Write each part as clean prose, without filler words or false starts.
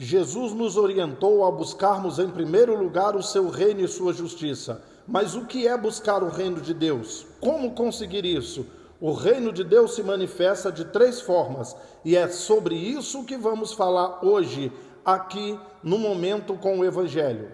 Jesus nos orientou a buscarmos em primeiro lugar o seu reino e sua justiça. Mas o que é buscar o reino de Deus? Como conseguir isso? O reino de Deus se manifesta de três formas, e é sobre isso que vamos falar hoje, aqui no Momento com o Evangelho.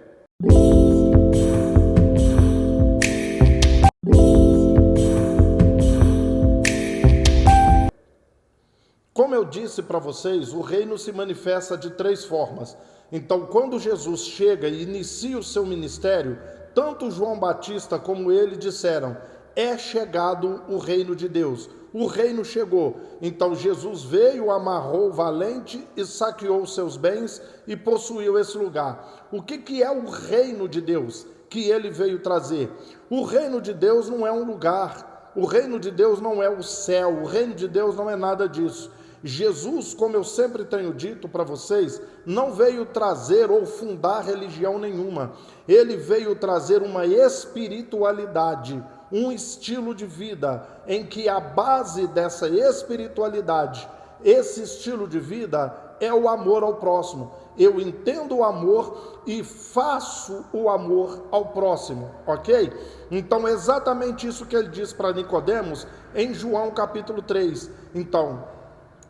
Como eu disse para vocês, o reino se manifesta de três formas. Então, quando Jesus chega e inicia o seu ministério, tanto João Batista como ele disseram: é chegado o reino de Deus. O reino chegou. Então Jesus veio, amarrou o valente e saqueou seus bens e possuiu esse lugar. O que é o reino de Deus que ele veio trazer? O reino de Deus não é um lugar. O reino de Deus não é o céu. O reino de Deus não é nada disso. Jesus, como eu sempre tenho dito para vocês, não veio trazer ou fundar religião nenhuma. Ele veio trazer uma espiritualidade, um estilo de vida, em que a base dessa espiritualidade, esse estilo de vida, é o amor ao próximo. Eu entendo o amor e faço o amor ao próximo, ok? Então é exatamente isso que ele diz para Nicodemos em João capítulo 3. Então,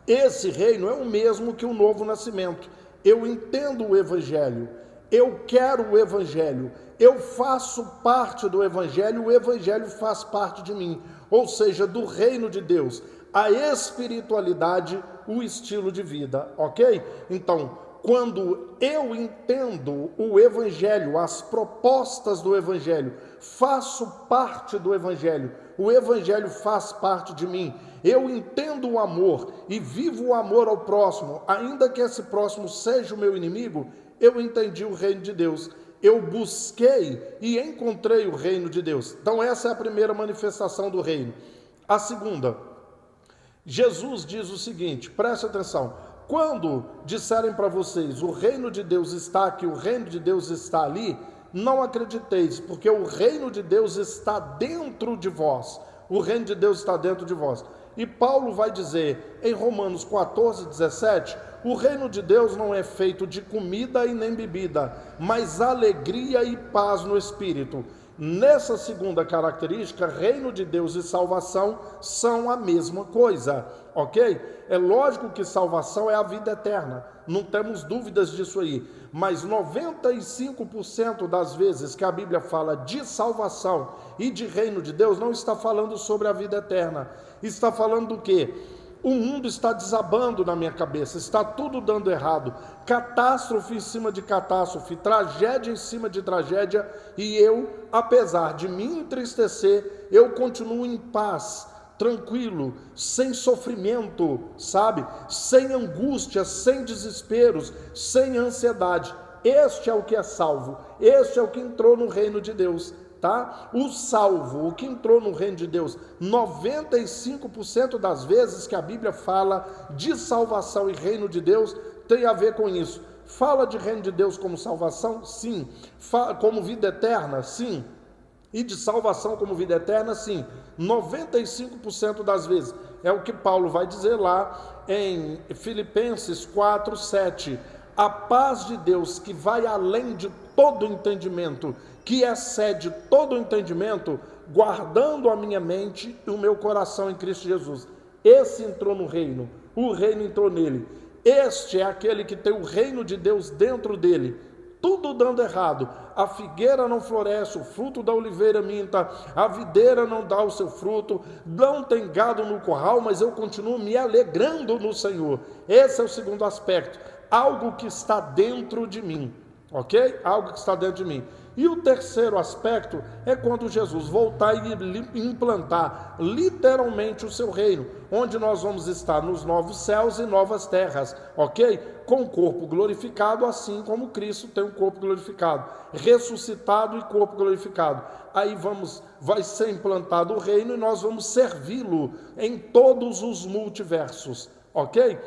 esse reino é o mesmo que o novo nascimento. Eu entendo o Evangelho, eu quero o Evangelho, eu faço parte do Evangelho, o Evangelho faz parte de mim, ou seja, do reino de Deus, a espiritualidade, o estilo de vida, ok? Então, quando eu entendo o Evangelho, as propostas do Evangelho, faço parte do Evangelho, o Evangelho faz parte de mim, eu entendo o amor e vivo o amor ao próximo, ainda que esse próximo seja o meu inimigo, eu entendi o reino de Deus, eu busquei e encontrei o reino de Deus. Então essa é a primeira manifestação do reino. A segunda, Jesus diz o seguinte, preste atenção: quando disserem para vocês, o reino de Deus está aqui, o reino de Deus está ali, não acrediteis, porque o reino de Deus está dentro de vós. O reino de Deus está dentro de vós. E Paulo vai dizer em Romanos 14, 17, o reino de Deus não é feito de comida e nem bebida, mas alegria e paz no Espírito. Nessa segunda característica, reino de Deus e salvação são a mesma coisa, ok? É lógico que salvação é a vida eterna, não temos dúvidas disso aí, mas 95% das vezes que a Bíblia fala de salvação e de reino de Deus, não está falando sobre a vida eterna, está falando do quê? O mundo está desabando na minha cabeça, está tudo dando errado, catástrofe em cima de catástrofe, tragédia em cima de tragédia, e eu, apesar de me entristecer, eu continuo em paz, tranquilo, sem sofrimento, sabe? Sem angústia, sem desesperos, sem ansiedade. Este é o que é salvo, este é o que entrou no reino de Deus. Tá? O salvo, o que entrou no reino de Deus, 95% das vezes que a Bíblia fala de salvação e reino de Deus, tem a ver com isso. Fala de reino de Deus como salvação? Sim. Como vida eterna? Sim. E de salvação como vida eterna? Sim. 95% das vezes. É o que Paulo vai dizer lá em Filipenses 4, 7. A paz de Deus, que vai além de todo entendimento, que excede todo entendimento, guardando a minha mente e o meu coração em Cristo Jesus. Esse entrou no reino, o reino entrou nele. Este é aquele que tem o reino de Deus dentro dele. Tudo dando errado, a figueira não floresce, o fruto da oliveira minta, a videira não dá o seu fruto, não tem gado no curral, mas eu continuo me alegrando no Senhor. Esse é o segundo aspecto, algo que está dentro de mim, ok? Algo que está dentro de mim. E o terceiro aspecto é quando Jesus voltar e implantar literalmente o seu reino, onde nós vamos estar nos novos céus e novas terras, ok? Com o corpo glorificado, assim como Cristo tem um corpo glorificado, ressuscitado e corpo glorificado. Aí vai ser implantado o reino e nós vamos servi-lo em todos os multiversos, ok?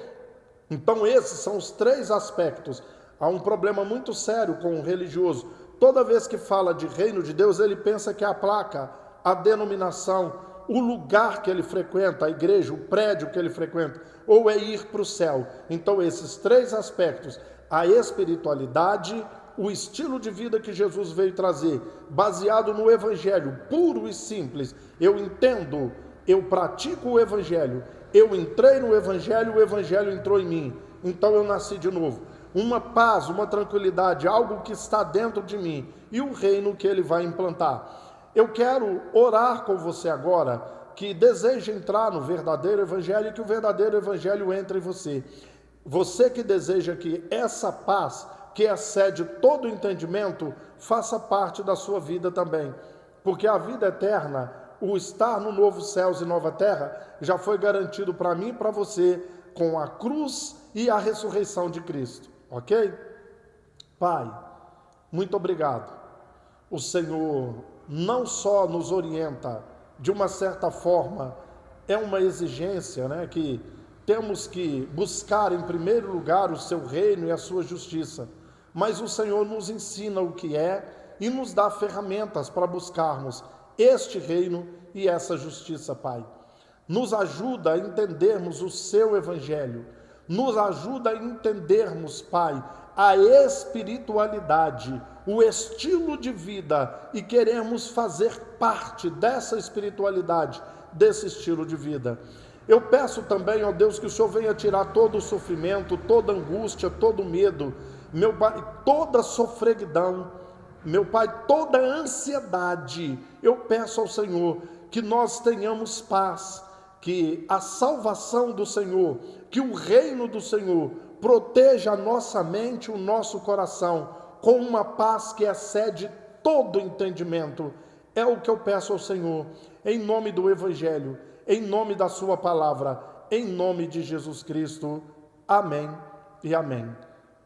Então esses são os três aspectos. Há um problema muito sério com o religioso. Toda vez que fala de reino de Deus, ele pensa que é a placa, a denominação, o lugar que ele frequenta, a igreja, o prédio que ele frequenta, ou é ir para o céu. Então esses três aspectos, a espiritualidade, o estilo de vida que Jesus veio trazer, baseado no Evangelho, puro e simples. Eu entendo, eu pratico o Evangelho, eu entrei no Evangelho, o Evangelho entrou em mim, então eu nasci de novo. Uma paz, uma tranquilidade, algo que está dentro de mim, e o reino que ele vai implantar. Eu quero orar com você agora, que deseja entrar no verdadeiro Evangelho, e que o verdadeiro Evangelho entre em você. Você que deseja que essa paz, que excede todo o entendimento, faça parte da sua vida também. Porque a vida eterna, o estar no novo céus e nova terra, já foi garantido para mim e para você, com a cruz e a ressurreição de Cristo. Ok? Pai, muito obrigado. O Senhor não só nos orienta, de uma certa forma, é uma exigência, né, que temos que buscar em primeiro lugar o seu reino e a sua justiça, mas o Senhor nos ensina o que é e nos dá ferramentas para buscarmos este reino e essa justiça, Pai. Nos ajuda a entendermos o seu Evangelho, nos ajuda a entendermos, Pai, a espiritualidade, o estilo de vida e queremos fazer parte dessa espiritualidade, desse estilo de vida. Eu peço também, ó Deus, que o Senhor venha tirar todo o sofrimento, toda angústia, todo medo, meu Pai, toda sofreguidão, meu Pai, toda ansiedade. Eu peço ao Senhor que nós tenhamos paz, que a salvação do Senhor, que o reino do Senhor proteja a nossa mente, o nosso coração, com uma paz que excede todo entendimento. É o que eu peço ao Senhor, em nome do Evangelho, em nome da sua palavra, em nome de Jesus Cristo. Amém e amém.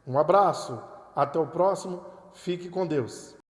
Um abraço, até o próximo, fique com Deus.